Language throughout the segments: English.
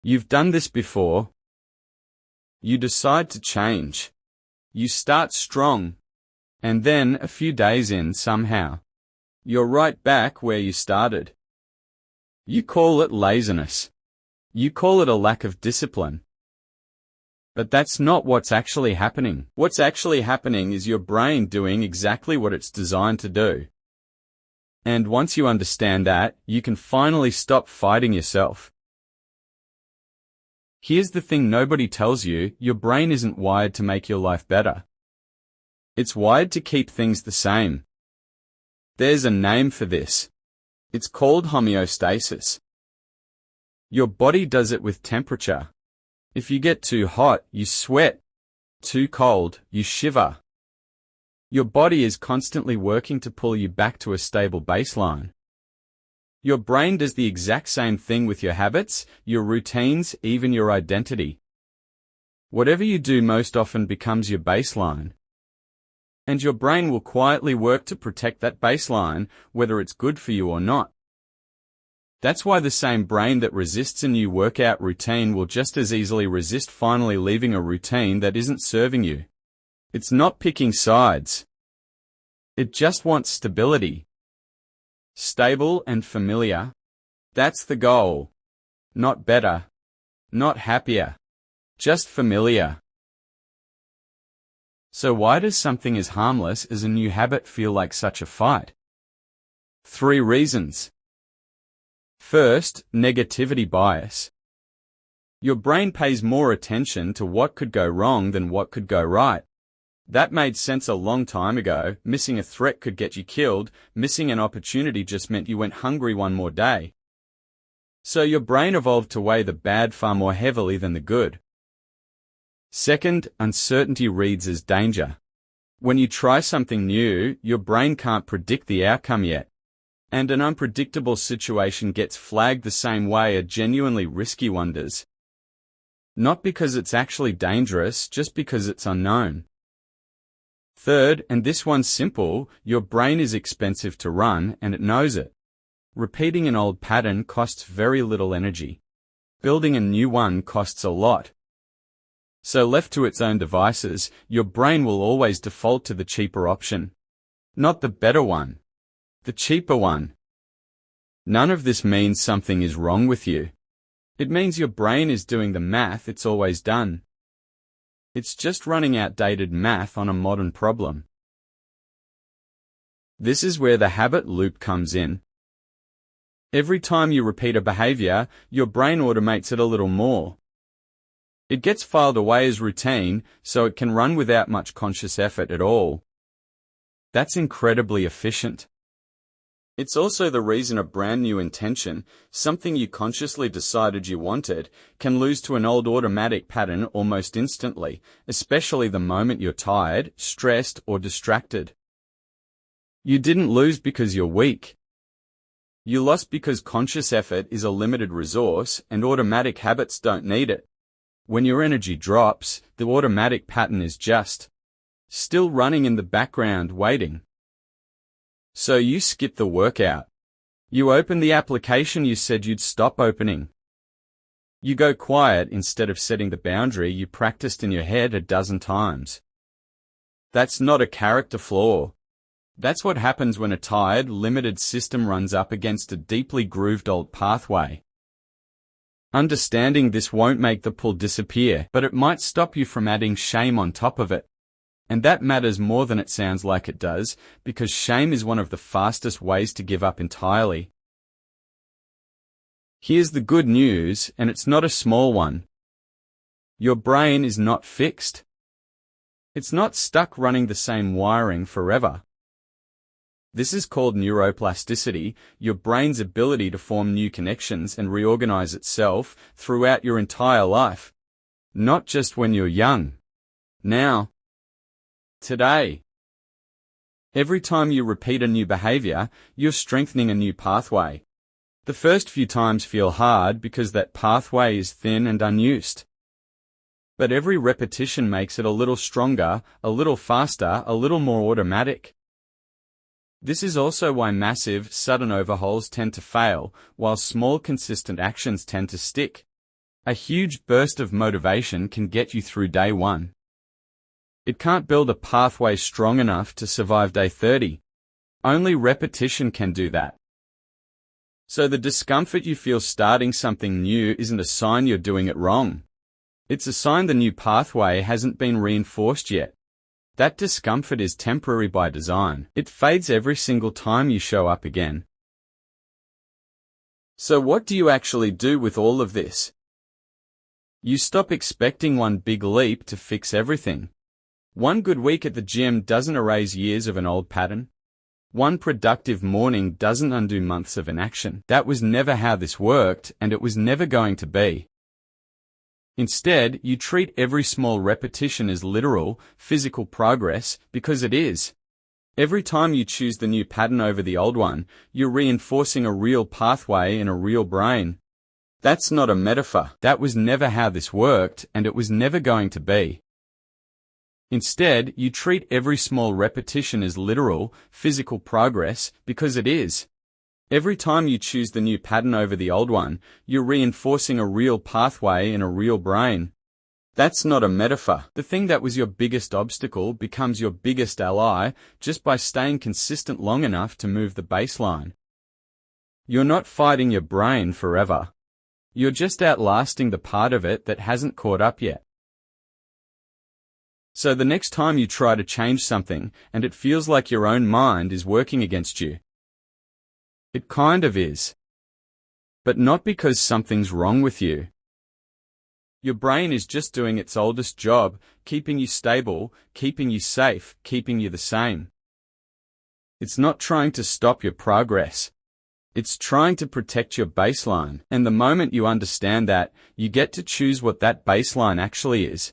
You've done this before. You decide to change. You start strong. And then, a few days in, somehow, you're right back where you started. You call it laziness. You call it a lack of discipline. But that's not what's actually happening. What's actually happening is your brain doing exactly what it's designed to do. And once you understand that, you can finally stop fighting yourself. Here's the thing nobody tells you: your brain isn't wired to make your life better. It's wired to keep things the same. There's a name for this. It's called homeostasis. Your body does it with temperature. If you get too hot, you sweat. Too cold, you shiver. Your body is constantly working to pull you back to a stable baseline. Your brain does the exact same thing with your habits, your routines, even your identity. Whatever you do most often becomes your baseline. And your brain will quietly work to protect that baseline, whether it's good for you or not. That's why the same brain that resists a new workout routine will just as easily resist finally leaving a routine that isn't serving you. It's not picking sides. It just wants stability. Stable and familiar. That's the goal. Not better. Not happier. Just familiar. So why does something as harmless as a new habit feel like such a fight? 3 reasons. First, negativity bias. Your brain pays more attention to what could go wrong than what could go right. That made sense a long time ago. Missing a threat could get you killed. Missing an opportunity just meant you went hungry one more day. So your brain evolved to weigh the bad far more heavily than the good. Second, uncertainty reads as danger. When you try something new, your brain can't predict the outcome yet. And an unpredictable situation gets flagged the same way a genuinely risky one does. Not because it's actually dangerous, just because it's unknown. Third, and this one's simple, your brain is expensive to run, and it knows it. Repeating an old pattern costs very little energy. Building a new one costs a lot. So left to its own devices, your brain will always default to the cheaper option. Not the better one. The cheaper one. None of this means something is wrong with you. It means your brain is doing the math it's always done. It's just running outdated math on a modern problem. This is where the habit loop comes in. Every time you repeat a behavior, your brain automates it a little more. It gets filed away as routine, so it can run without much conscious effort at all. That's incredibly efficient. It's also the reason a brand new intention, something you consciously decided you wanted, can lose to an old automatic pattern almost instantly, especially the moment you're tired, stressed, or distracted. You didn't lose because you're weak. You lost because conscious effort is a limited resource and automatic habits don't need it. When your energy drops, the automatic pattern is just still running in the background waiting. So you skip the workout. You open the application you said you'd stop opening. You go quiet instead of setting the boundary you practiced in your head a dozen times. That's not a character flaw. That's what happens when a tired, limited system runs up against a deeply grooved old pathway. Understanding this won't make the pull disappear, but it might stop you from adding shame on top of it. And that matters more than it sounds like it does, because shame is one of the fastest ways to give up entirely. Here's the good news, and it's not a small one. Your brain is not fixed. It's not stuck running the same wiring forever. This is called neuroplasticity, your brain's ability to form new connections and reorganize itself throughout your entire life. Not just when you're young. Now. Today. Every time you repeat a new behavior, you're strengthening a new pathway. The first few times feel hard because that pathway is thin and unused. But every repetition makes it a little stronger, a little faster, a little more automatic. This is also why massive, sudden overhauls tend to fail, while small, consistent actions tend to stick. A huge burst of motivation can get you through day 1. It can't build a pathway strong enough to survive day 30. Only repetition can do that. So the discomfort you feel starting something new isn't a sign you're doing it wrong. It's a sign the new pathway hasn't been reinforced yet. That discomfort is temporary by design. It fades every single time you show up again. So what do you actually do with all of this? You stop expecting one big leap to fix everything. One good week at the gym doesn't erase years of an old pattern. One productive morning doesn't undo months of inaction. That was never how this worked, and it was never going to be. Instead, you treat every small repetition as literal, physical progress, because it is. Every time you choose the new pattern over the old one, you're reinforcing a real pathway in a real brain. That's not a metaphor. That was never how this worked, and it was never going to be. Instead, you treat every small repetition as literal, physical progress, because it is. Every time you choose the new pattern over the old one, you're reinforcing a real pathway in a real brain. That's not a metaphor. The thing that was your biggest obstacle becomes your biggest ally just by staying consistent long enough to move the baseline. You're not fighting your brain forever. You're just outlasting the part of it that hasn't caught up yet. So the next time you try to change something and it feels like your own mind is working against you, it kind of is. But not because something's wrong with you. Your brain is just doing its oldest job, keeping you stable, keeping you safe, keeping you the same. It's not trying to stop your progress. It's trying to protect your baseline, and the moment you understand that, you get to choose what that baseline actually is.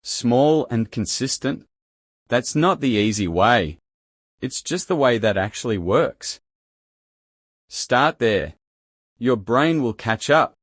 Small and consistent? That's not the easy way. It's just the way that actually works. Start there. Your brain will catch up.